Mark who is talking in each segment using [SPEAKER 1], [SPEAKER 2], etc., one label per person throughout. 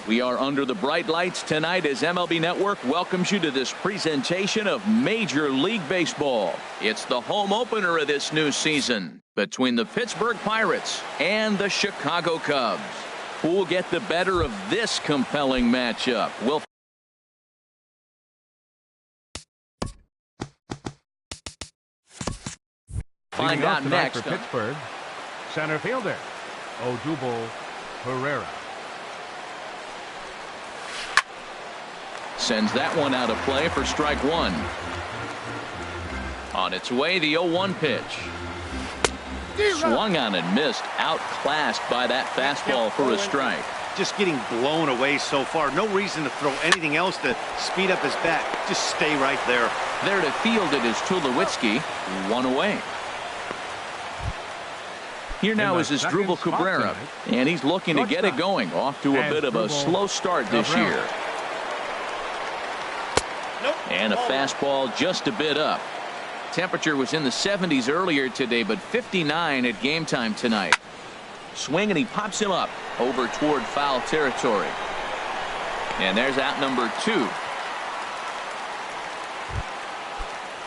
[SPEAKER 1] We are under the bright lights tonight as MLB Network welcomes you to this presentation of Major League Baseball. It's the home opener of this new season between the Pittsburgh Pirates and the Chicago Cubs. Who will get the better of this compelling matchup? We'll find out next.
[SPEAKER 2] For Pittsburgh, center fielder Odubel Herrera.
[SPEAKER 1] Sends that one out of play for strike one. On its way, the 0-1 pitch. Swung on and missed. Outclassed by that fastball for a strike.
[SPEAKER 3] Just getting blown away so far. No reason to throw anything else to speed up his bat. Just stay right there.
[SPEAKER 1] There to field it is Tulowitzki. One away. Here now is Asdrubal Cabrera, and he's looking to get it going. Off to a bit of a slow start this year. And a fastball just a bit up. Temperature was in the 70s earlier today, but 59 at game time tonight. Swing, and he pops him up over toward foul territory. And there's out number 2.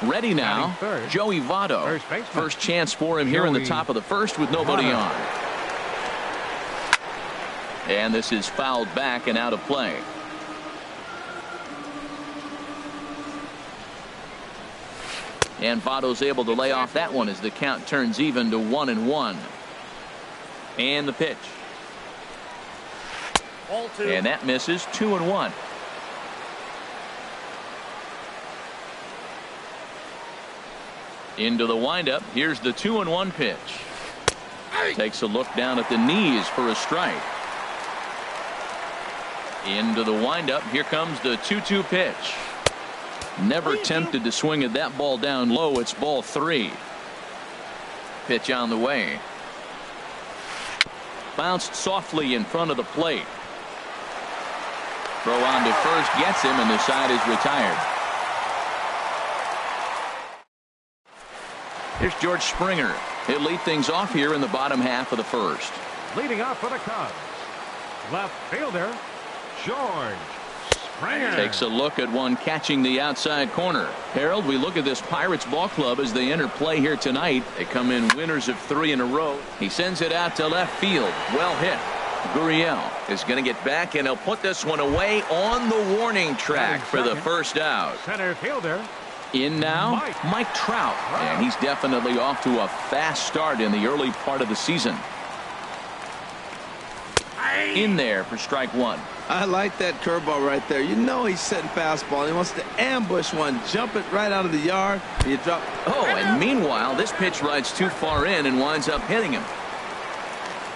[SPEAKER 1] Ready now, Joey Votto. First chance for him here in the top of the first with nobody on. And this is fouled back and out of play. And Votto's able to lay off that one as the count turns even to 1-1. And the pitch. And that misses. 2-1. Into the windup. Here's the 2-1 pitch. Takes a look down at the knees for a strike. Into the windup. Here comes the 2-2 pitch. Never tempted to swing at that ball down low. It's ball 3. Pitch on the way. Bounced softly in front of the plate. Throw on to first gets him, and the side is retired. Here's George Springer. He'll lead things off here in the bottom half of the first.
[SPEAKER 2] Leading off for the Cubs, left fielder George Springer.
[SPEAKER 1] Takes a look at one catching the outside corner. Harold, we look at this Pirates ball club as they enter play here tonight. They come in winners of 3 in a row. He sends it out to left field. Well hit. Gurriel is going to get back, and he'll put this one away on the warning track for the first out.
[SPEAKER 2] Center fielder.
[SPEAKER 1] In now, Mike Trout. And he's definitely off to a fast start in the early part of the season. In there for strike one.
[SPEAKER 4] I like that curveball right there. You know he's setting fastball. He wants to ambush one, jump it right out of the yard. You drop.
[SPEAKER 1] Oh, and meanwhile, this pitch rides too far in and winds up hitting him.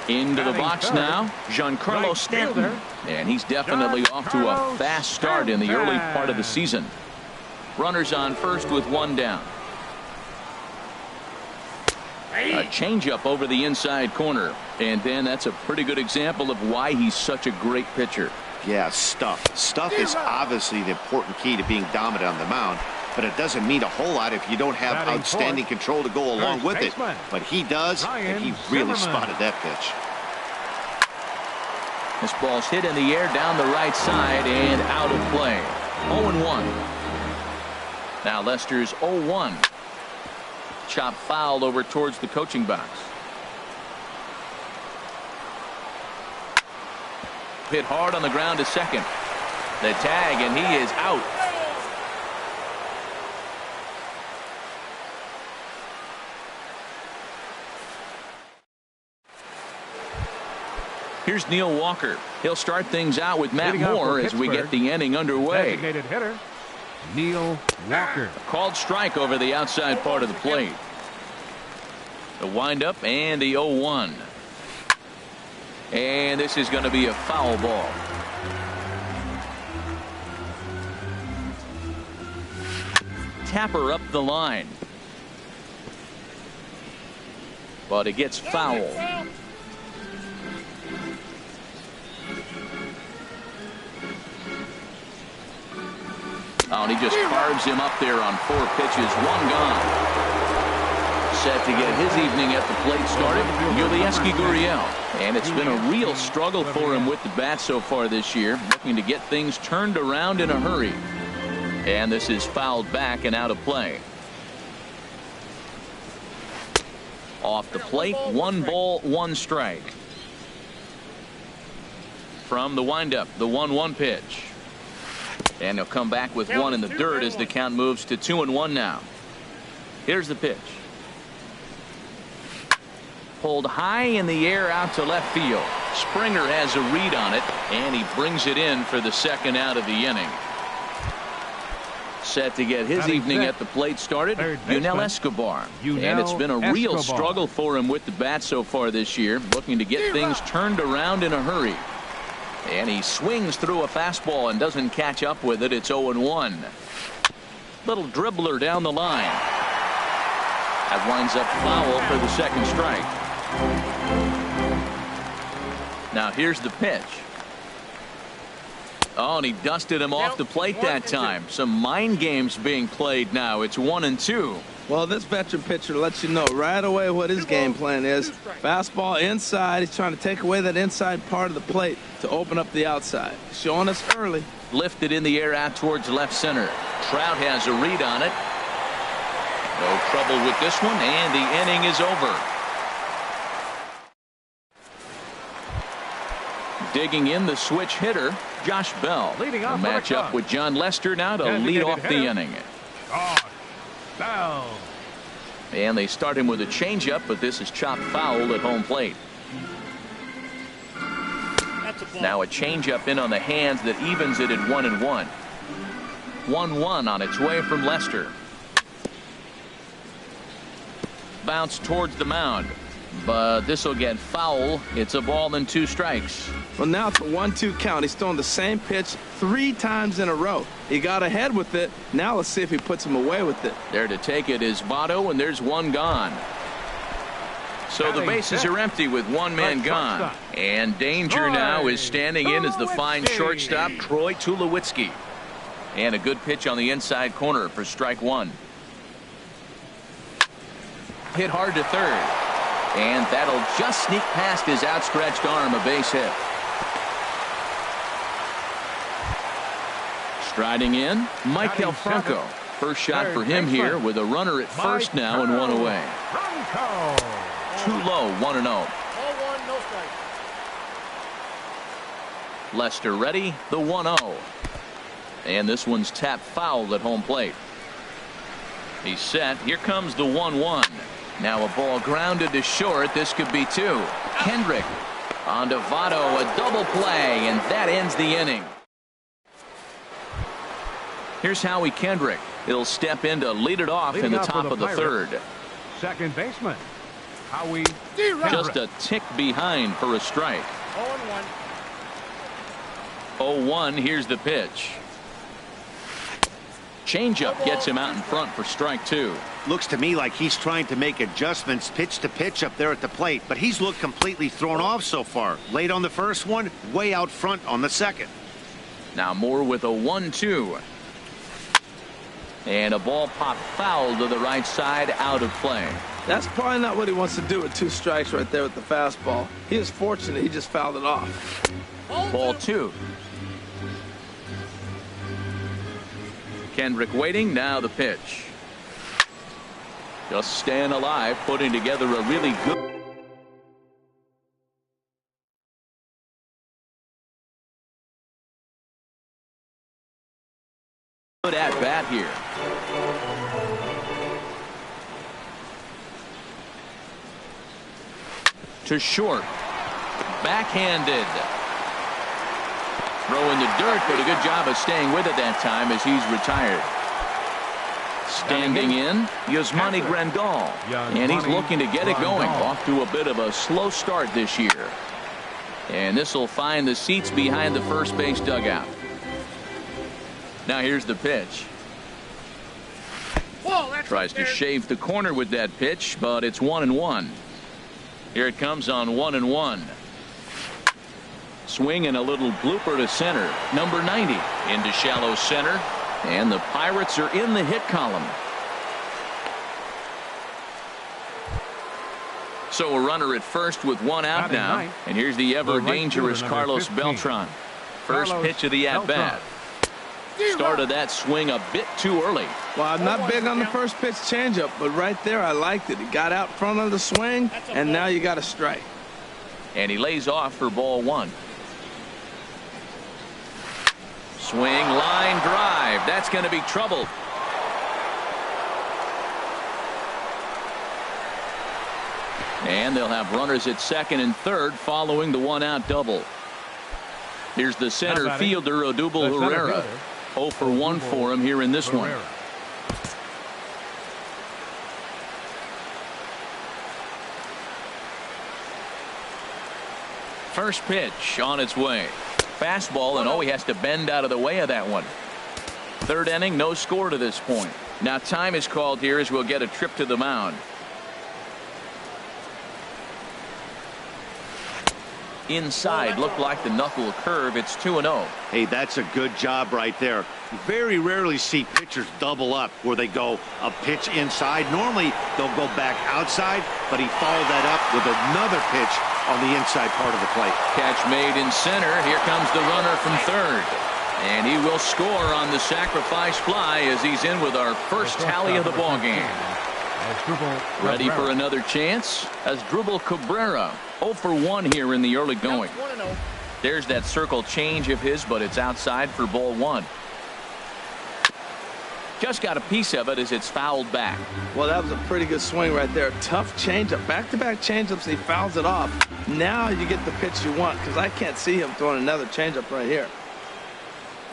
[SPEAKER 1] Into the box now, Giancarlo Stanton. And he's definitely off to a fast start in the early part of the season. Runners on first with one down. A changeup over the inside corner. And then that's a pretty good example of why he's such a great pitcher.
[SPEAKER 3] Yeah, stuff. Stuff is obviously the important key to being dominant on the mound. But it doesn't mean a whole lot if you don't have outstanding control to go along with it. But he does, and he really spotted that pitch.
[SPEAKER 1] This ball's hit in the air down the right side and out of play. 0-1. Now Lester's 0-1. Chop foul over towards the coaching box. Hit hard on the ground to second. The tag, and he is out. Here's Neil Walker. He'll start things out with Matt Moore as we get the inning underway.
[SPEAKER 2] Designated hitter Neil Walker.
[SPEAKER 1] Called strike over the outside part of the plate. The windup and the 0-1. And this is going to be a foul ball. Tapper up the line. But it gets fouled. Oh, and he just carves him up there on 4 pitches. 1 gone. Set to get his evening at the plate started, Yulieski Gurriel. And it's been a real struggle for him with the bat so far this year, looking to get things turned around in a hurry. And this is fouled back and out of play. Off the plate, 1 ball, 1 strike. From the windup, the 1-1 pitch. And he'll come back with 1 in the dirt as the count moves to 2-1 now. Here's the pitch. Pulled high in the air out to left field. Springer has a read on it, and he brings it in for the second out of the inning. Set to get his evening at the plate started, Yunel Escobar. And it's been a real struggle for him with the bat so far this year, looking to get things turned around in a hurry. And he swings through a fastball and doesn't catch up with it. It's 0-1. Little dribbler down the line. That winds up foul for the second strike. Now here's the pitch. Oh, and he dusted him off the plate that time. Some mind games being played now. It's 1-2.
[SPEAKER 4] Well, this veteran pitcher lets you know right away what his game plan is. Fastball inside. He's trying to take away that inside part of the plate to open up the outside. Showing us early.
[SPEAKER 1] Lifted in the air out towards left center. Trout has a read on it. No trouble with this one, and the inning is over. Digging in the switch hitter, Josh Bell.
[SPEAKER 2] Leading off
[SPEAKER 1] match up with John Lester now to lead off the inning.
[SPEAKER 2] Bell.
[SPEAKER 1] And they start him with a changeup, but this is chopped foul at home plate. Now a changeup in on the hands that evens it at 1-1. 1-1 on its way from Lester. Bounce towards the mound, but this will get foul. It's a ball and 2 strikes.
[SPEAKER 4] Well, now it's a 1-2 count. He's throwing the same pitch 3 times in a row. He got ahead with it. Now let's see if he puts him away with it.
[SPEAKER 1] There to take it is Votto, and there's 1 gone. So the bases are empty with 1 man gone. And danger now is standing in as the fine shortstop, Troy Tulowitzki. And a good pitch on the inside corner for strike 1. Hit hard to third. And that'll just sneak past his outstretched arm, a base hit. Striding in, Maikel Franco. First shot for him here with a runner at first now and 1 away. Too low, 1-0.
[SPEAKER 5] No strike.
[SPEAKER 1] Lester ready, the 1-0. And this one's tapped foul at home plate. He's set. Here comes the 1-1. Now a ball grounded to short. This could be 2. Kendrick on to Votto, a double play, and that ends the inning. Here's Howie Kendrick. He'll step in to lead it off in the top of the third.
[SPEAKER 2] Second baseman, Howie.
[SPEAKER 1] Just a tick behind for a strike. 0-1. Here's the pitch. Changeup gets him out in front for strike 2.
[SPEAKER 3] Looks to me like he's trying to make adjustments pitch to pitch up there at the plate, but he's looked completely thrown off so far. Late on the first one, way out front on the second.
[SPEAKER 1] Now Moore with a 1-2. And a ball popped foul to the right side, out of play.
[SPEAKER 4] That's probably not what he wants to do with 2 strikes right there with the fastball. He is fortunate he just fouled it off.
[SPEAKER 1] Ball 2. Kendrick waiting. Now the pitch. Just staying alive, putting together a really good at bat here. To short. Backhanded. Throw in the dirt, but a good job of staying with it that time as he's retired. Standing in, Yasmani Grandal. And he's looking to get it going. Off to a bit of a slow start this year. And this will find the seats behind the first base dugout. Now here's the pitch. Tries to shave the corner with that pitch, but it's 1-1. Here it comes on 1-1. Swing and a little blooper to center. Number 90 into shallow center. And the Pirates are in the hit column. So a runner at first with one out now. And here's the ever-dangerous Carlos Beltran. First pitch of the at-bat. Started that swing a bit too early.
[SPEAKER 4] Well, I'm not big on the first pitch changeup, but right there I liked it. He got out front of the swing, and now you got a strike.
[SPEAKER 1] And he lays off for ball one. Swing, line drive. That's going to be trouble. And they'll have runners at second and third following the one-out double. Here's the center fielder, Odubel Herrera. 0 for 1 for him here in this one. First pitch on its way. Fastball, and he has to bend out of the way of that one. Third inning, no score to this point. Now time is called here as we'll get a trip to the mound. Inside, looked like the knuckle curve. It's 2-0.
[SPEAKER 3] Hey, that's a good job right there. You very rarely see pitchers double up where they go a pitch inside. Normally they'll go back outside, but he followed that up with another pitch on the inside part of the plate.
[SPEAKER 1] Catch made in center. Here comes the runner from third, and he will score on the sacrifice fly as he's in with our first tally of the ball game. Ready for another chance as Asdrubal Cabrera. 0 for 1 here in the early going. There's that circle change of his, but it's outside for ball one. Just got a piece of it as it's fouled back.
[SPEAKER 4] Well, that was a pretty good swing right there. Tough changeup. Back-to-back changeups. He fouls it off. Now you get the pitch you want, because I can't see him throwing another changeup right here.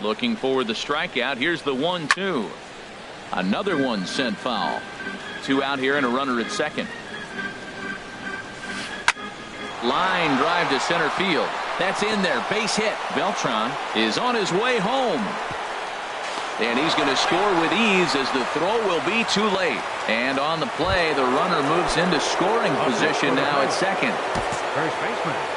[SPEAKER 1] Looking for the strikeout. Here's the 1-2. Another one sent foul. 2 out here and a runner at second. Line drive to center field. That's in there. Base hit. Beltran is on his way home. And he's going to score with ease as the throw will be too late. And on the play, the runner moves into scoring position now at second.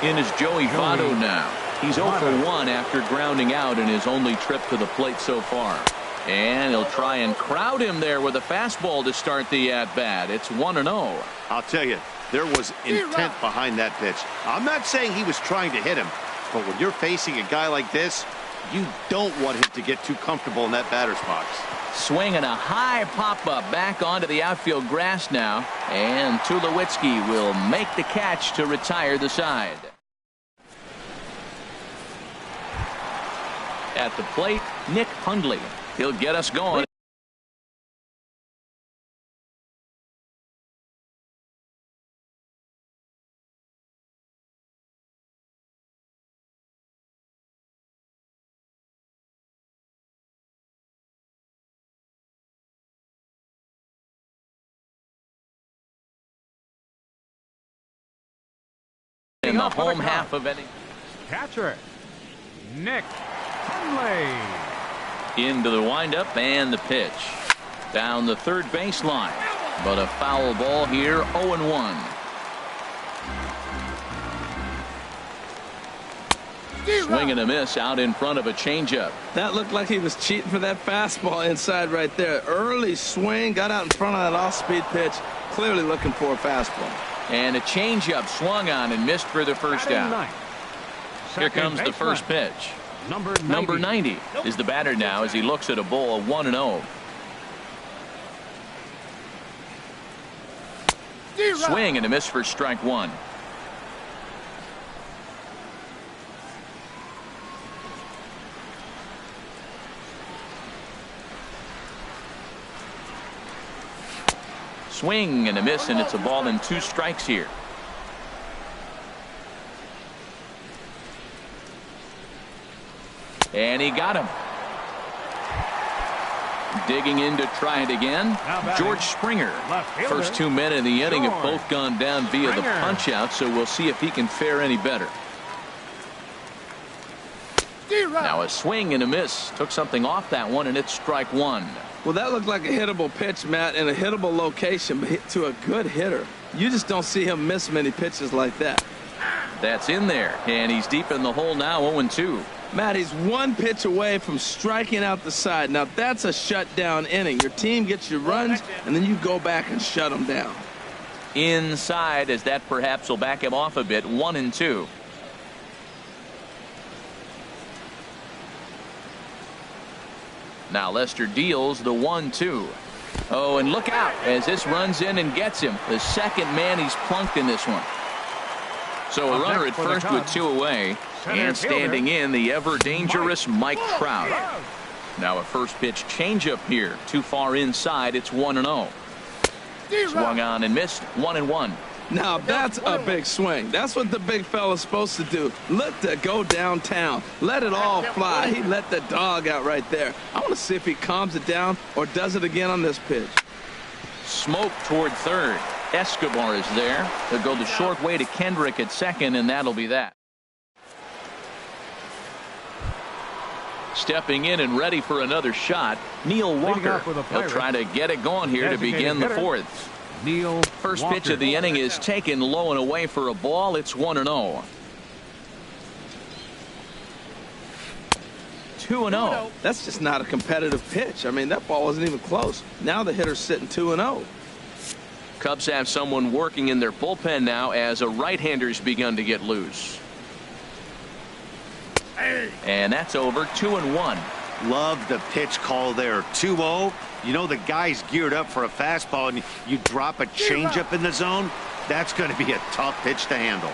[SPEAKER 1] In is Joey Votto now. He's 0 for 1 after grounding out in his only trip to the plate so far. And he'll try and crowd him there with a fastball to start the at-bat. It's 1-0.
[SPEAKER 3] I'll tell you, there was intent behind that pitch. I'm not saying he was trying to hit him, but when you're facing a guy like this, you don't want him to get too comfortable in that batter's box.
[SPEAKER 1] Swinging a high pop-up back onto the outfield grass now. And Tulowitzki will make the catch to retire the side. At the plate, Nick Hundley. He'll get us going. In the home half of any.
[SPEAKER 2] Catcher, Nick Hundley.
[SPEAKER 1] Into the windup and the pitch. Down the third baseline. But a foul ball here, 0-1. Swing and a miss out in front of a changeup.
[SPEAKER 4] That looked like he was cheating for that fastball inside right there. Early swing, got out in front of that off-speed pitch. Clearly looking for a fastball.
[SPEAKER 1] And a changeup swung on and missed for the first out. Here comes the first pitch. Number 90 is the batter now as he looks at a ball 1-0. Swing and a miss for strike one. Swing and a miss, and it's a ball and 2 strikes here. And he got him. Digging in to try it again. George Springer. First 2 men in the inning have both gone down via the punch out, so we'll see if he can fare any better. Now a swing and a miss. Took something off that one, and it's strike one.
[SPEAKER 4] Well, that looked like a hittable pitch, Matt, in a hittable location, but hit to a good hitter. You just don't see him miss many pitches like that.
[SPEAKER 1] That's in there, and he's deep in the hole now, 0-2.
[SPEAKER 4] Matt, he's 1 pitch away from striking out the side. Now, that's a shutdown inning. Your team gets your runs, and then you go back and shut them down.
[SPEAKER 1] inside, as that perhaps will back him off a bit. 1-2. Now Lester deals the 1-2. Oh, and look out as this runs in and gets him. The second man he's plunked in this one. So a runner at first with 2 away, and standing in the ever dangerous Mike Trout. Now a first pitch changeup here, too far inside. It's 1-0. Swung on and missed. 1-1.
[SPEAKER 4] Now that's a big swing. That's what the big fella's supposed to do. Let it go downtown. Let it all fly. He let the dog out right there. I want to see if he calms it down or does it again on this pitch.
[SPEAKER 1] Smoke toward third. Escobar is there. They'll go the short way to Kendrick at second, and that'll be that. Stepping in and ready for another shot, Neil Walker. He'll try to get it going here to begin the fourth. First pitch of the inning is taken low and away for a ball. It's 1-0. 2-0.
[SPEAKER 4] That's just not a competitive pitch. I mean, that ball wasn't even close. Now the hitter's sitting 2-0.
[SPEAKER 1] Cubs have someone working in their bullpen now as a right-hander's begun to get loose. And that's over. 2-1.
[SPEAKER 3] Love the pitch call there. 2-0. You know the guy's geared up for a fastball, and you drop a changeup in the zone. That's going to be a tough pitch to handle.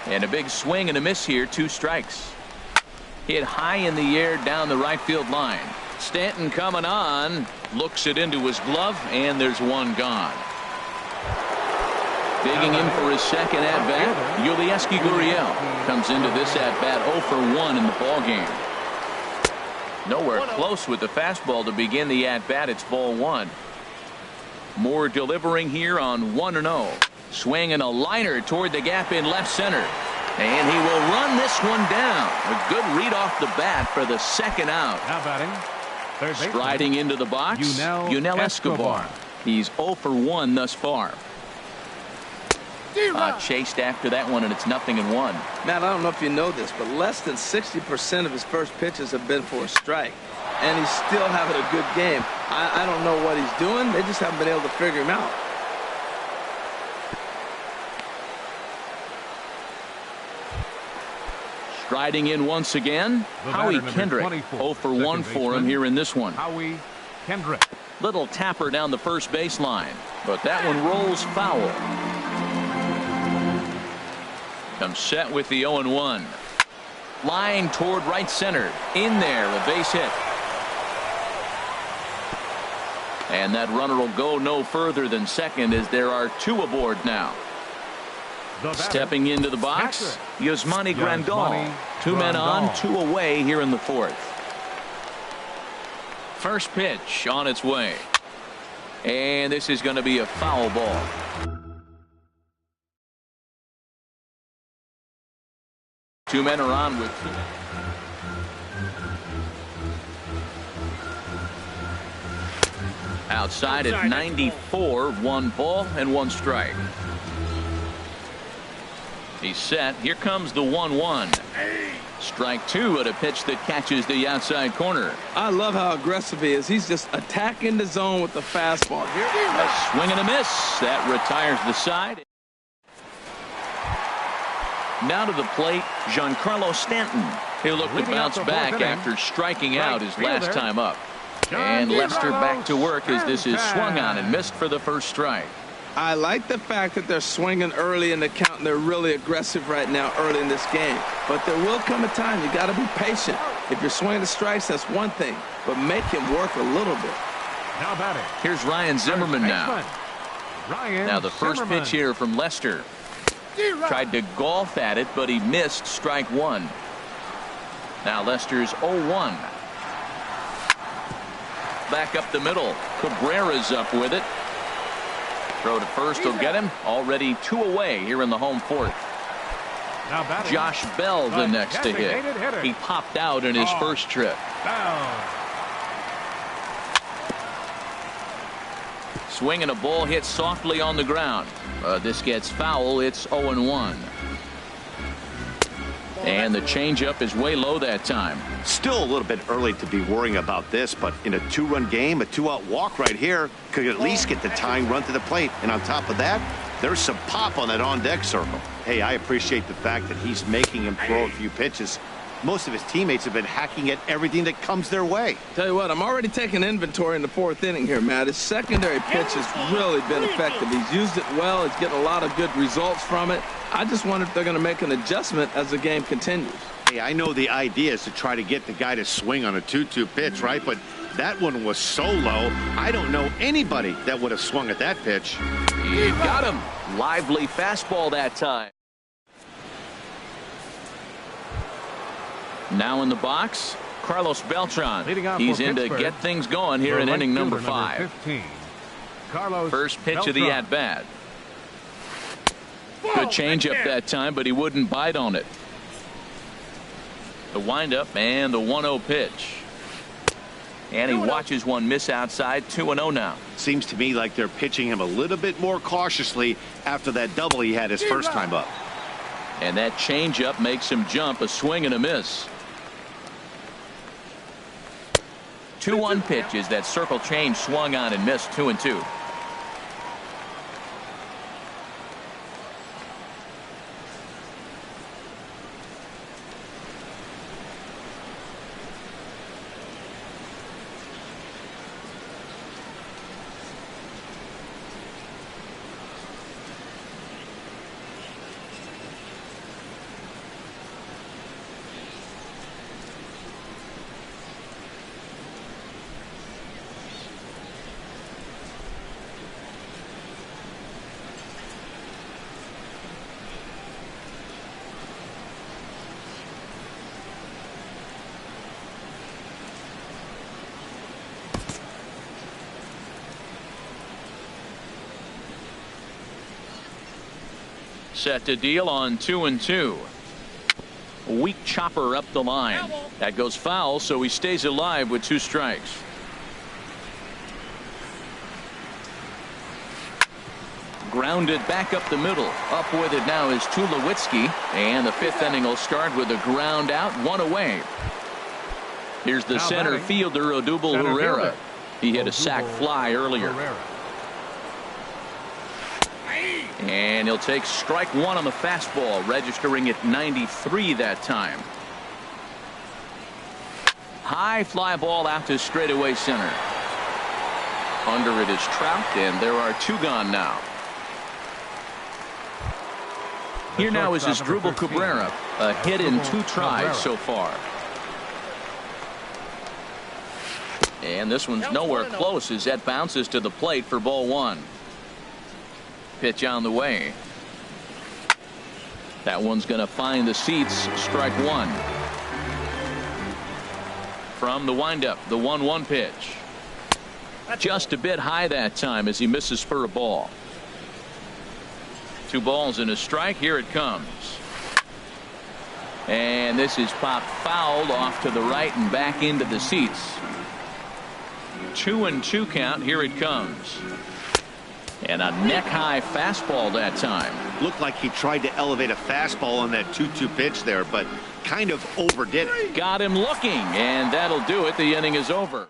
[SPEAKER 1] And a big swing and a miss here. 2 strikes. Hit high in the air down the right field line. Stanton coming on. Looks it into his glove, and there's one gone. Digging in for his second at-bat, Yulieski Gurriel comes into this at-bat 0 for 1 in the ballgame. Nowhere close with the fastball to begin the at-bat. It's ball 1. Moore delivering here on 1-0. Swinging a liner toward the gap in left center. And he will run this one down. A good read off the bat for the second out.
[SPEAKER 2] Now batting,
[SPEAKER 1] striding into the box, Yunel Escobar. He's 0 for 1 thus far. Chased after that one, and it's 0-1.
[SPEAKER 4] Matt, I don't know if you know this, but less than 60% of his first pitches have been for a strike. And he's still having a good game. I don't know what he's doing. They just haven't been able to figure him out.
[SPEAKER 1] Striding in once again, Howie Kendrick. 0 for 1 for him here in this one.
[SPEAKER 2] Howie Kendrick.
[SPEAKER 1] Little tapper down the first baseline, but that one rolls foul. Comes set with the 0-1. Line toward right center. In there, a base hit. And that runner will go no further than second as there are 2 aboard now. Stepping into the box, Yasmani Grandal. 2 men on, 2 away here in the fourth. First pitch on its way. And this is going to be a foul ball. Two men are on with 2. Outside at 94, 1 ball and 1 strike. He's set. Here comes the 1-1. Strike 2 at a pitch that catches the outside corner.
[SPEAKER 4] I love how aggressive he is. He's just attacking the zone with the fastball. Here,
[SPEAKER 1] a swing and a miss. That retires the side. Now to the plate, Giancarlo Stanton. He'll look to bounce back after striking out his last time up. And Lester back to work as this is swung on and missed for the first strike.
[SPEAKER 4] I like the fact that they're swinging early in the count, and they're really aggressive right now early in this game. But there will come a time you got to be patient. If you're swinging the strikes, that's one thing, but make him work a little bit.
[SPEAKER 2] Now batting.
[SPEAKER 1] Here's Ryan Zimmerman now. Now the first pitch here from Lester. Tried to golf at it, but he missed strike 1. Now Lester's 0-1. Back up the middle. Cabrera's up with it. Throw to first will get him. Already 2 away here in the home fourth. Josh Bell the next to hit. He popped out in his first trip. Swinging a ball hit softly on the ground. This gets foul. It's 0-1. And the changeup is way low that time.
[SPEAKER 3] Still a little bit early to be worrying about this, but in a 2-run game, a 2-out walk right here could at least get the tying run to the plate. And on top of that, There's some pop on that on-deck circle. Hey, I appreciate the fact that he's making him throw a few pitches. Most of his teammates have been hacking at everything that comes their way.
[SPEAKER 4] Tell you what, I'm already taking inventory in the 4th inning here, Matt. His secondary pitch has really been effective. He's used it well. He's getting a lot of good results from it. I just wonder if they're going to make an adjustment as the game continues.
[SPEAKER 3] Hey, I know the idea is to try to get the guy to swing on a 2-2 pitch, right? But that one was so low, I don't know anybody that would have swung at that pitch.
[SPEAKER 1] You got him. Lively fastball that time. Now in the box, Carlos Beltran. He's in to get things going here in inning number 5. First pitch of the at-bat. Good changeup that time, but he wouldn't bite on it. The windup and the 1-0 pitch. And he watches one miss outside. 2-0 now.
[SPEAKER 3] Seems to me like they're pitching him a little bit more cautiously after that double he had his first time up.
[SPEAKER 1] And that changeup makes him jump. A swing and a miss. 2-1 pitches. That circle change swung on and missed. 2-2. Set to deal on 2-2. Weak chopper up the line. That goes foul, so he stays alive with 2 strikes. Grounded back up the middle. Up with it now is Tulowitzki. And the 5th inning will start with a ground out, 1 away. Here's the center fielder, Odubel Herrera. He hit a sac fly earlier. And he'll take strike 1 on the fastball, registering at 93 that time. High fly ball out to straightaway center. Under it is Trout, and there are 2 gone now. Here now is Asdrubal Cabrera, a hit in 2 tries so far. And this one's nowhere close as that bounces to the plate for ball 1. Pitch on the way. That one's going to find the seats. Strike 1. From the windup, the 1-1 pitch. Just a bit high that time as he misses for a ball. 2 balls and a strike. Here it comes. And this is popped fouled off to the right and back into the seats. 2-2 count. Here it comes. And a neck-high fastball that time.
[SPEAKER 3] Looked like he tried to elevate a fastball on that 2-2 pitch there, but kind of overdid it.
[SPEAKER 1] Got him looking, and that'll do it. The inning is over.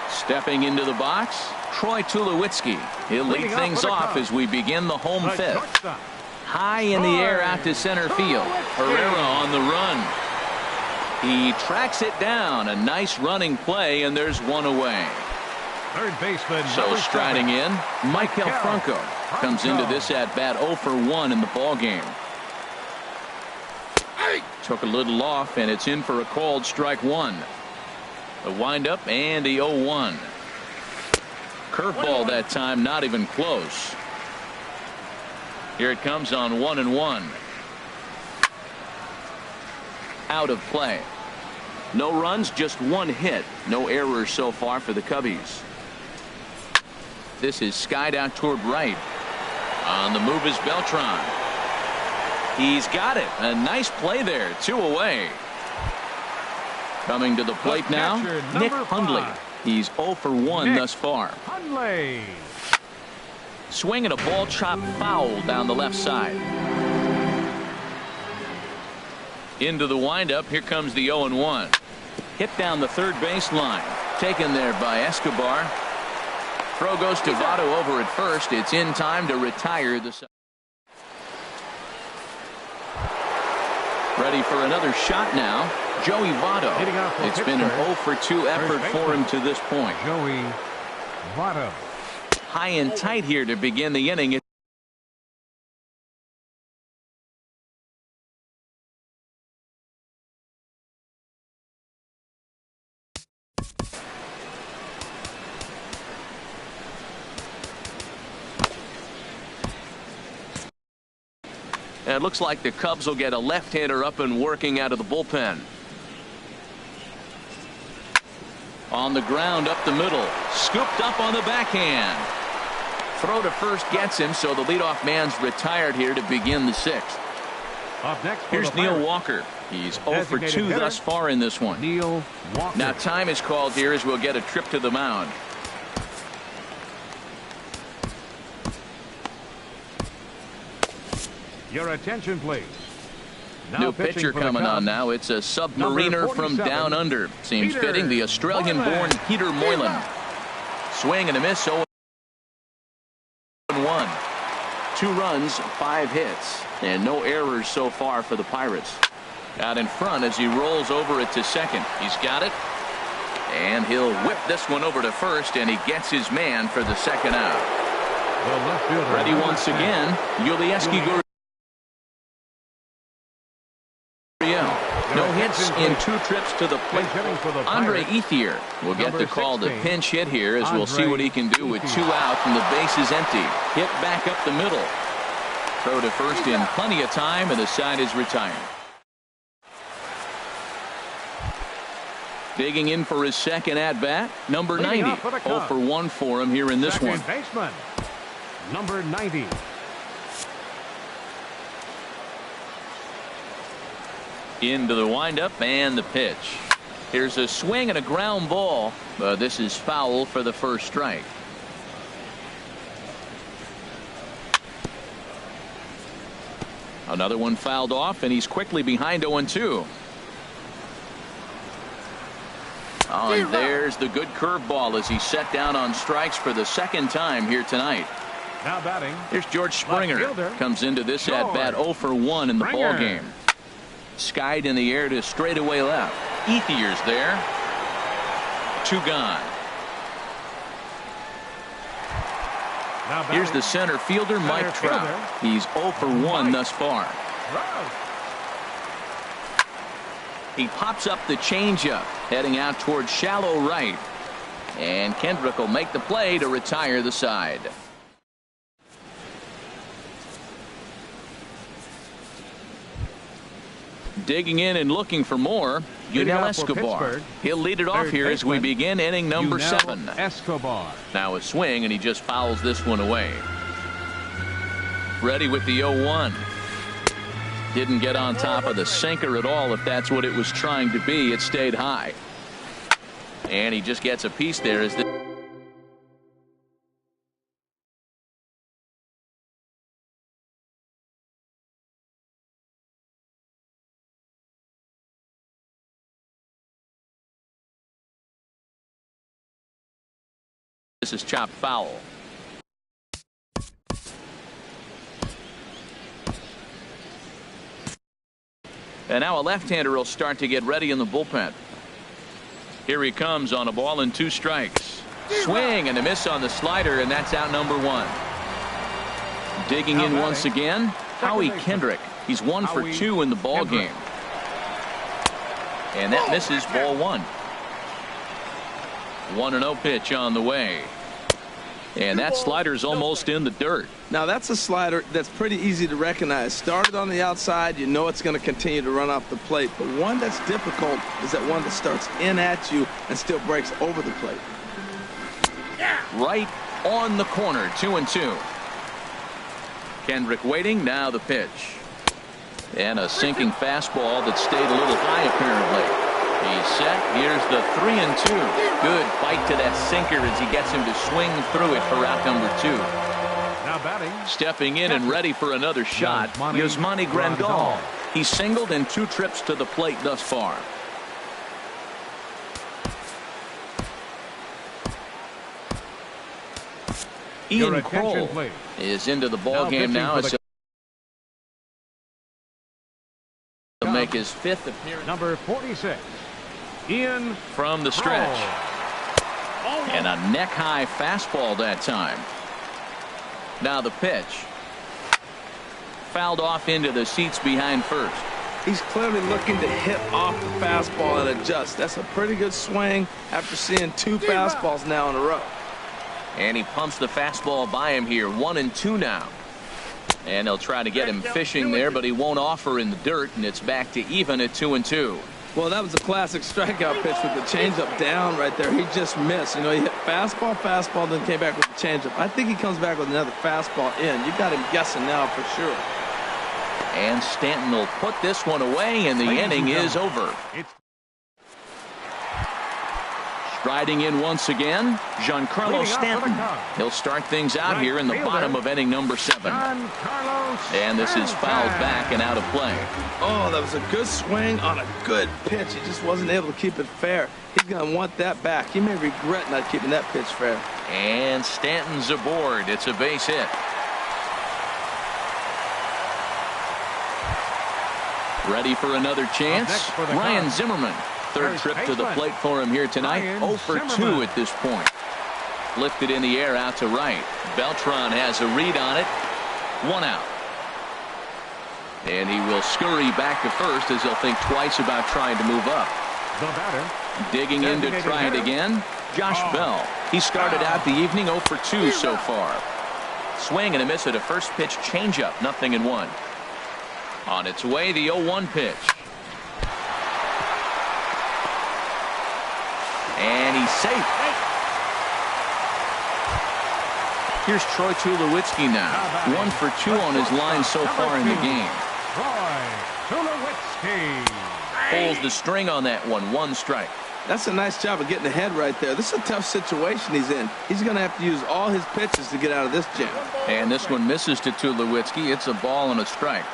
[SPEAKER 1] Stepping into the box, Troy Tulowitzki. He'll lead things off as we begin the home 5th. High in the air out to center field. Herrera on the run. He tracks it down. A nice running play, and there's 1 away.
[SPEAKER 2] Third baseman.
[SPEAKER 1] So striding in, Maikel Franco comes into this at bat 0 for 1 in the ball game. Took a little off, and it's in for a called strike 1. The windup and the 0-1. Curveball that time, not even close. Here it comes on 1-1. Out of play. No runs, just 1 hit. No errors so far for the Cubbies. This is skied out toward right. On the move is Beltran. He's got it. A nice play there. 2 away. Coming to the plate now, Nick Hundley. He's 0 for 1 thus far.
[SPEAKER 2] Hundley.
[SPEAKER 1] Swinging a ball chopped foul down the left side. Into the windup. Here comes the 0-1. Hit down the third baseline. Taken there by Escobar. Throw goes to Votto over at first. It's in time to retire the side. Ready for another shot now. Joey Votto. It's been an 0 for 2 effort for him to this point.
[SPEAKER 2] Joey Votto.
[SPEAKER 1] High and tight here to begin the inning. And it looks like the Cubs will get a left-hander up and working out of the bullpen. On the ground up the middle. Scooped up on the backhand. Throw to first gets him, so the leadoff man's retired here to begin the 6th.
[SPEAKER 2] Up next,
[SPEAKER 1] here's Neil Walker. He's 0 for 2 thus far in this one.
[SPEAKER 2] Neil Walker.
[SPEAKER 1] Now time is called here as we'll get a trip to the mound.
[SPEAKER 2] Your attention, please.
[SPEAKER 1] New pitcher coming on now. It's a submariner from down under. Seems fitting. The Australian-born Peter Moylan. Swing and a miss. 0-1. 2 runs, 5 hits, and no errors so far for the Pirates. Out in front as he rolls over it to second. He's got it. And he'll whip this one over to first, and he gets his man for the second out. Ready once again. Yulieski Gurriel. No hits in 2 trips to the plate. Andre Ethier will get the call to pinch hit here as we'll see what he can do with 2 out and the base is empty. Hit back up the middle. Throw to first in plenty of time, and the side is retired. Digging in for his second at-bat, number 90. 0 for 1 for him here in this one.
[SPEAKER 2] Baseman, number 90.
[SPEAKER 1] Into the windup and the pitch. Here's a swing and a ground ball, but this is foul for the first strike. Another one fouled off, and he's quickly behind 0-2. Oh, and there's the good curveball as he's set down on strikes for the second time here tonight.
[SPEAKER 2] Now batting.
[SPEAKER 1] Here's George Springer. Comes into this at-bat 0 for 1 in the ball game. Skied in the air to straightaway left. Ethier's there. 2 gone. Here's the center fielder, Mike Trout. He's 0 for 1 thus far. He pops up the changeup, heading out towards shallow right. And Kendrick will make the play to retire the side. Digging in and looking for more, Yunel Escobar. He'll lead it off here as we begin inning number 7.
[SPEAKER 2] Escobar.
[SPEAKER 1] Now a swing, and he just fouls this one away. Ready with the 0-1. Didn't get on top of the sinker at all, if that's what it was trying to be. It stayed high. And he just gets a piece there as the this is chopped foul. And now a left-hander will start to get ready in the bullpen. Here he comes on a ball and 2 strikes. Swing and a miss on the slider, and that's out number 1. Digging in once again, Howie Kendrick. He's 1 for 2 in the ball game. And that misses ball 1. 1-0 pitch on the way. And that slider's almost in the dirt.
[SPEAKER 4] Now that's a slider that's pretty easy to recognize. Started on the outside, you know it's going to continue to run off the plate. But one that's difficult is that one that starts in at you and still breaks over the plate.
[SPEAKER 1] Right on the corner, 2-2. Kendrick waiting, now the pitch. And a sinking fastball that stayed a little high apparently. He's set. Here's the 3-2. Good bite to that sinker as he gets him to swing through it for out number 2.
[SPEAKER 2] Now batting.
[SPEAKER 1] Stepping in and ready for another shot, Yasmani Grandal. He's singled in 2 trips to the plate thus far. Ian Kroll is into the ball game now. As he'll make his 5th appearance.
[SPEAKER 2] Number 46, Ian
[SPEAKER 1] from the stretch. And a neck-high fastball that time. Now the pitch. Fouled off into the seats behind first.
[SPEAKER 4] He's clearly looking to hit off the fastball and adjust. That's a pretty good swing after seeing 2 fastballs now in a row.
[SPEAKER 1] And he pumps the fastball by him here. 1-2 now. And they'll try to get him fishing there, but he won't offer in the dirt, and it's back to even at 2-2.
[SPEAKER 4] Well, that was a classic strikeout pitch with the changeup down right there. He just missed. You know, he hit fastball, then came back with the changeup. I think he comes back with another fastball in. You got him guessing now for sure.
[SPEAKER 1] And Stanton will put this one away, and the inning is over. Striding in once again, Giancarlo Stanton. He'll start things out here in the bottom of inning number 7. And this is fouled back and out of play.
[SPEAKER 4] Oh, that was a good swing on a good pitch. He just wasn't able to keep it fair. He's going to want that back. He may regret not keeping that pitch fair.
[SPEAKER 1] And Stanton's aboard. It's a base hit. Ready for another chance? Ryan Zimmerman. 3rd trip to the plate for him here tonight. 0 for 2 at this point. Lifted in the air out to right. Beltran has a read on it. 1 out. And he will scurry back to first as he'll think twice about trying to move up.
[SPEAKER 2] The batter.
[SPEAKER 1] Digging in to try it again. Josh Bell. He started out the evening 0 for 2 so far. Swing and a miss at a first pitch changeup. 0-1. On its way, the 0-1 pitch. And he's safe. Here's Troy Tulowitzki now. 1 for 2 on his line so far in the game. Pulls the string on that one. 1 strike.
[SPEAKER 4] That's a nice job of getting ahead right there. This is a tough situation he's in. He's going to have to use all his pitches to get out of this jam.
[SPEAKER 1] And this one misses to Tulowitzki. It's a ball and a strike.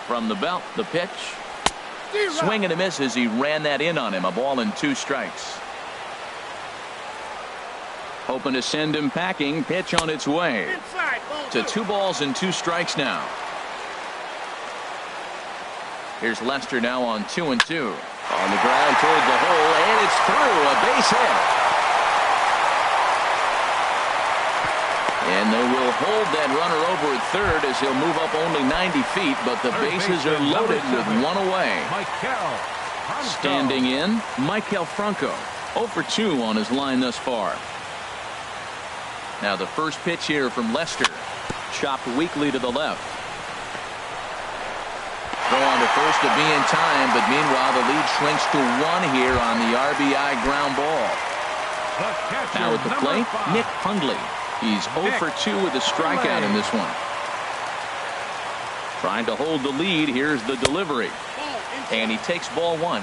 [SPEAKER 1] From the belt, the pitch. Swing and a miss as he ran that in on him. A ball and 2 strikes. Hoping to send him packing. Pitch on its way. To 2 balls and 2 strikes now. Here's Lester now on 2-2. On the ground toward the hole, and it's through. A base hit. And they will hold that runner over at third as he'll move up only 90 feet, but the bases are loaded with 1 away. Standing in, Maikel Franco. 0 for 2 on his line thus far. Now the first pitch here from Lester. Chopped weakly to the left. Throw on to first to be in time, but meanwhile the lead shrinks to 1 here on the RBI ground ball. Now at the plate, Nick Hundley. He's 0 for 2 with a strikeout in this one. Trying to hold the lead. Here's the delivery. And he takes ball 1.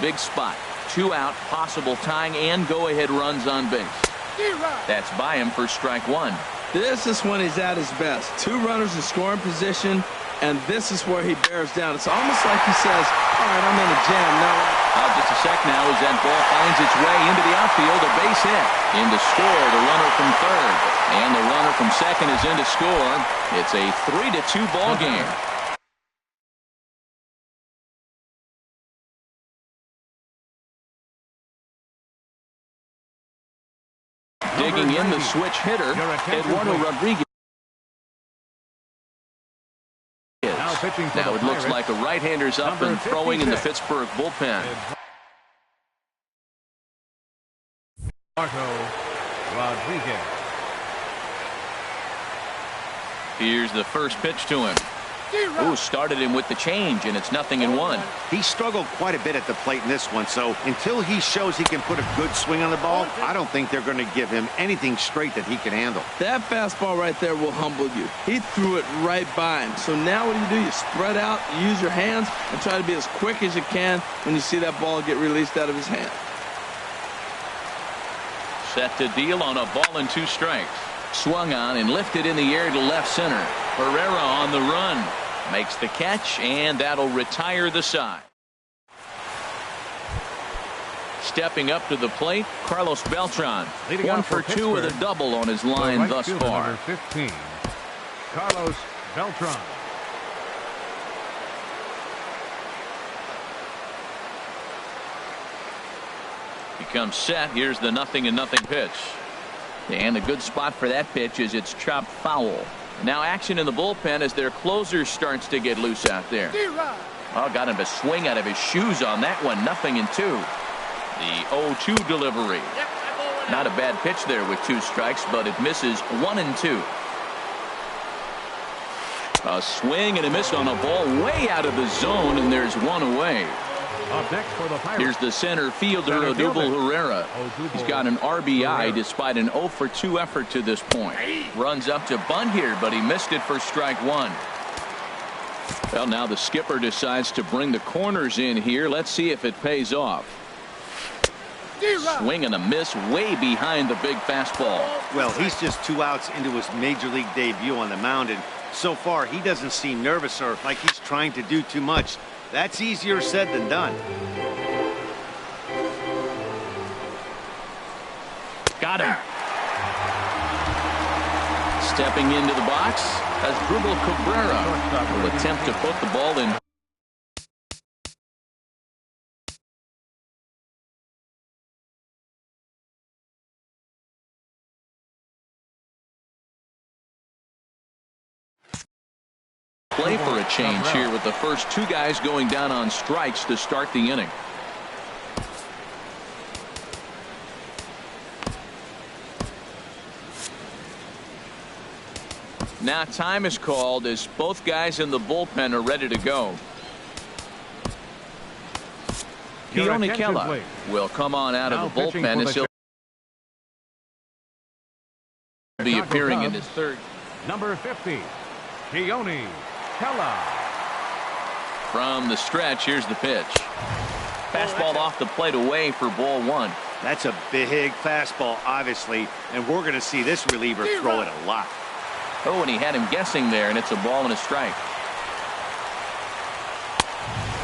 [SPEAKER 1] Big spot. 2 out, possible tying and go-ahead runs on base. That's by him for strike 1.
[SPEAKER 4] This is when he's at his best. 2 runners in scoring position, and this is where he bears down. It's almost like he says, all right, I'm in a jam now.
[SPEAKER 1] Just a sec now as that ball finds its way into the outfield. A base hit. In to score, the runner from third. And the runner from second is in to score. It's a 3-2 ball game. Digging in the switch hitter, Eduardo Rodriguez. Now it looks like a right-hander's up and throwing in the Pittsburgh bullpen.
[SPEAKER 2] Rodriguez.
[SPEAKER 1] Here's the first pitch to him. Ooh, started him with the change, and it's 0-1.
[SPEAKER 3] He struggled quite a bit at the plate in this one, so until he shows he can put a good swing on the ball, I don't think they're going to give him anything straight that he can handle.
[SPEAKER 4] That fastball right there will humble you. He threw it right by him. So now what do? You spread out, you use your hands, and try to be as quick as you can when you see that ball get released out of his hand.
[SPEAKER 1] Set to deal on a ball and 2 strikes. Swung on and lifted in the air to left center. Herrera on the run. Makes the catch, and that'll retire the side. Stepping up to the plate, Carlos Beltran. 1 for 2 with a double on his line thus far.
[SPEAKER 2] Number 15, Carlos Beltran.
[SPEAKER 1] He comes set. Here's the 0-0 pitch. And a good spot for that pitch is it's chopped foul. Now action in the bullpen as their closer starts to get loose out there. Oh, got him a swing out of his shoes on that one. 0-2. The 0-2 delivery. Not a bad pitch there with 2 strikes, but it misses 1-2. A swing and a miss on a ball way out of the zone, and there's 1 away.
[SPEAKER 2] Up next for the Pirates.
[SPEAKER 1] Here's the center fielder, Odubel Herrera. He's got an RBI despite an 0 for 2 effort to this point. Runs up to bunt here, but he missed it for strike 1. Well, now the skipper decides to bring the corners in here. Let's see if it pays off. Swing and a miss way behind the big fastball.
[SPEAKER 3] Well, he's just 2 outs into his major league debut on the mound, and so far he doesn't seem nervous or like he's trying to do too much. That's easier said than done.
[SPEAKER 1] Got him. Stepping into the box as Dribble Cabrera will attempt to put the ball in. Play for a change here with the first 2 guys going down on strikes to start the inning. Now time is called as both guys in the bullpen are ready to go. Keone Kela will come on out of the bullpen as he'll be appearing in his 3rd.
[SPEAKER 2] Number 50, Keone Kela.
[SPEAKER 1] From the stretch, here's the pitch. Fastball off the plate away for ball 1.
[SPEAKER 3] That's a big fastball, obviously, and we're going to see this reliever throw it a lot.
[SPEAKER 1] Oh, and he had him guessing there, and it's a ball and a strike.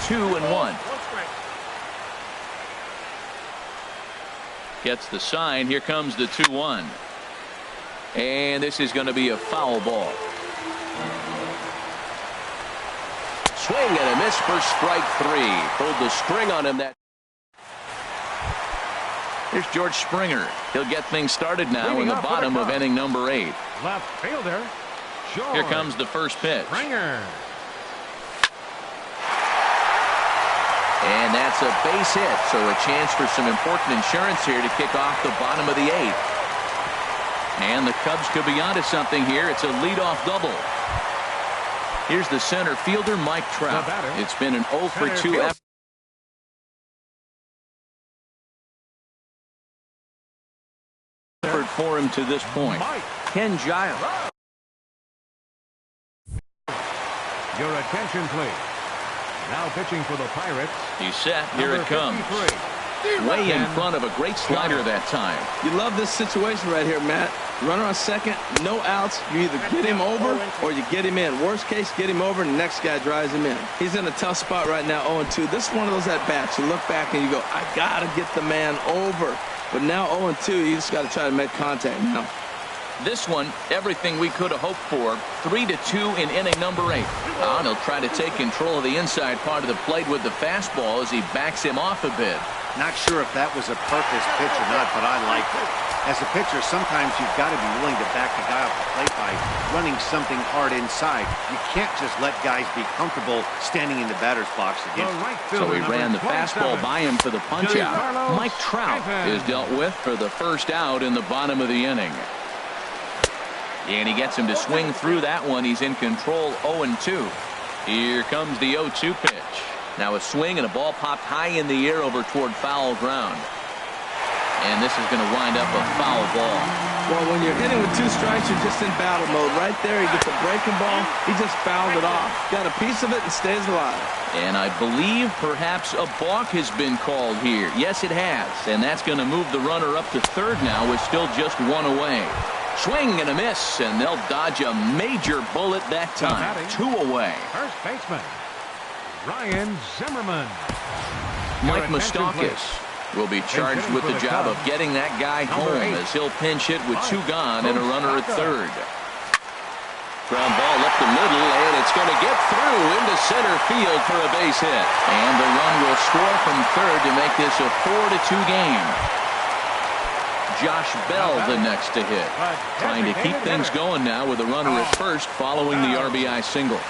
[SPEAKER 1] 2-1. Gets the sign. Here comes the 2-1. And this is going to be a foul ball. Swing and a miss for strike 3. Pulled the string on him. Here's George Springer. He'll get things started now in the bottom of inning number 8.
[SPEAKER 2] Left fielder, George.
[SPEAKER 1] Here comes the first pitch.
[SPEAKER 2] Springer.
[SPEAKER 1] And that's a base hit, so a chance for some important insurance here to kick off the bottom of the 8th. And the Cubs could be onto something here. It's a leadoff double. Here's the center fielder, Mike Trout. It's been an 0 for 2 effort for him to this point. Ken Giles.
[SPEAKER 2] Your attention, please. Now pitching for the Pirates.
[SPEAKER 1] He's set. Here it comes. Way in front of a great slider that time.
[SPEAKER 4] You love this situation right here, Matt. Runner on second, no outs. You either get him over or you get him in. Worst case, get him over and the next guy drives him in. He's in a tough spot right now, 0-2. This is one of those at-bats. You look back and you go, I got to get the man over. But now 0-2, you just got to try to make contact now.
[SPEAKER 1] This one, everything we could have hoped for. 3-2 in inning number 8. And he'll try to take control of the inside part of the plate with the fastball as he backs him off a bit.
[SPEAKER 3] Not sure if that was a purpose pitch or not, but I liked it. As a pitcher, sometimes you've got to be willing to back the guy off the plate by running something hard inside. You can't just let guys be comfortable standing in the batter's box against him.
[SPEAKER 1] So he ran the fastball by him for the punch-out. Mike Trout is dealt with for the first out in the bottom of the inning. And he gets him to swing through that one. He's in control, 0-2. Here comes the 0-2 pitch. Now a swing and a ball popped high in the air over toward foul ground. And this is going to wind up a foul ball.
[SPEAKER 4] Well, when you're hitting with 2 strikes, you're just in battle mode. Right there, he gets a breaking ball. He just fouled it off. Got a piece of it and stays alive.
[SPEAKER 1] And I believe perhaps a balk has been called here. Yes, it has. And that's going to move the runner up to third now with still just 1 away. Swing and a miss, and they'll dodge a major bullet that time. 2 away.
[SPEAKER 2] First baseman, Ryan Zimmerman.
[SPEAKER 1] Mike Moustakas will be charged with the job of getting that guy home as he'll pinch hit with 2 gone and a runner at third. Ground ball up the middle, and it's going to get through into center field for a base hit. And the run will score from third to make this a 4-2 game. Josh Bell the next to hit. Trying to keep things going now with a runner at first following the RBI single.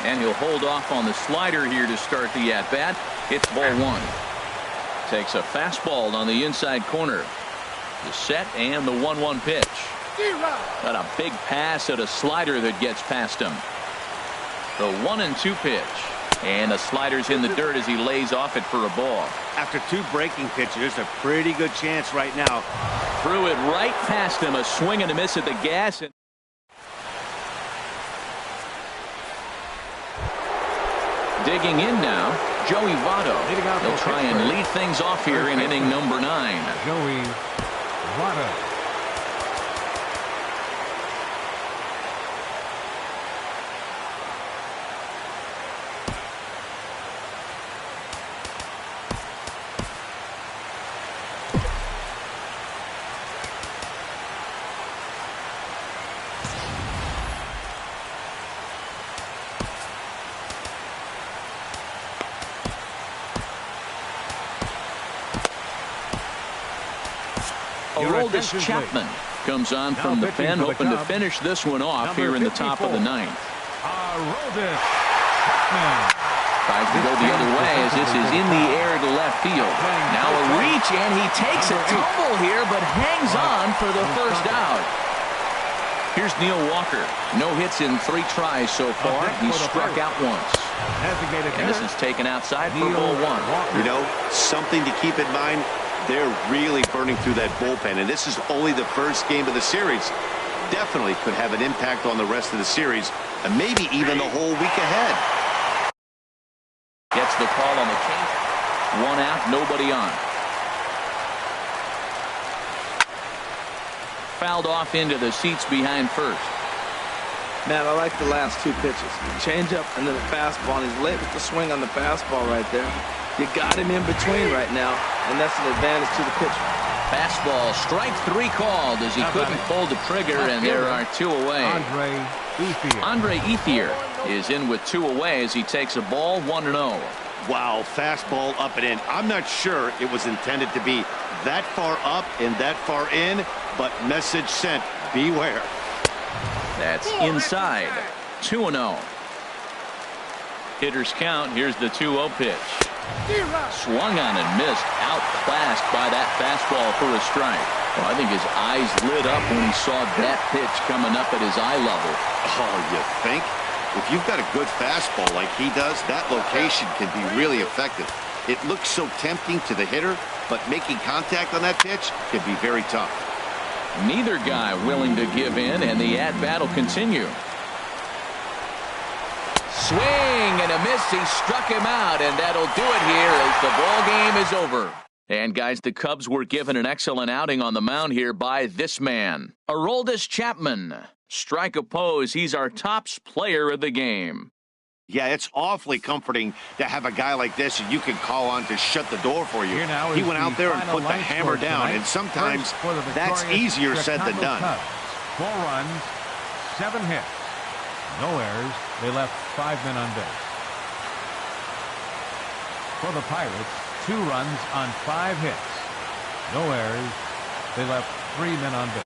[SPEAKER 1] And he'll hold off on the slider here to start the at-bat. It's ball 1. Takes a fastball on the inside corner. The set and the 1-1 pitch. Got a big pass at a slider that gets past him. The 1-2 pitch. And the slider's in the dirt as he lays off it for a ball.
[SPEAKER 3] After 2 breaking pitches, there's a pretty good chance right now.
[SPEAKER 1] Threw it right past him. A swing and a miss at the gas. Digging in now, Joey Votto. He'll try and lead things off here in inning number 9.
[SPEAKER 2] Joey Votto.
[SPEAKER 1] Aroldis Chapman comes on from the pen, hoping to finish this one off here in the top of the 9th.
[SPEAKER 2] Aroldis Chapman
[SPEAKER 1] Tries to go the other way as this is in the air to left field. Now a reach, and he takes a tumble here, but hangs on for the first out. Here's Neil Walker. No hits in 3 tries so far. He's struck out once. And this is taken outside for ball 1.
[SPEAKER 3] You know, something to keep in mind. They're really burning through that bullpen, and this is only the first game of the series. Definitely could have an impact on the rest of the series, and maybe even the whole week ahead.
[SPEAKER 1] Gets the call on the change. 1 out, nobody on. Fouled off into the seats behind first.
[SPEAKER 4] Man, I like the last 2 pitches. Change up and then a fastball, and he's late with the swing on the fastball right there. You got him in between right now, and that's an advantage to the pitcher.
[SPEAKER 1] Fastball, strike 3 called as he couldn't pull the trigger, and there are 2 away. Andre Ethier is in with 2 away as he takes a ball 1-0.
[SPEAKER 3] Wow, fastball up and in. I'm not sure it was intended to be that far up and that far in, but message sent, beware.
[SPEAKER 1] That's inside. 2-0. Hitters count. Here's the 2-0 pitch. Swung on and missed. Outclassed by that fastball for a strike. Well, I think his eyes lit up when he saw that pitch coming up at his eye level.
[SPEAKER 3] Oh, you think? If you've got a good fastball like he does, that location can be really effective. It looks so tempting to the hitter, but making contact on that pitch can be very tough.
[SPEAKER 1] Neither guy willing to give in, and the at-bat will continue. Swing and a miss. He struck him out, and that'll do it here as the ball game is over. And guys, the Cubs were given an excellent outing on the mound here by this man, Aroldis Chapman. Strike opposed. He's our tops player of the game.
[SPEAKER 3] Yeah, it's awfully comforting to have a guy like this and you can call on to shut the door for you. He went out there and put the hammer down, and sometimes that's easier said than done.
[SPEAKER 2] 4 runs, 7 hits, no errors. They left 5 men on base. For the Pirates, 2 runs on 5 hits, no errors. They left 3 men on base.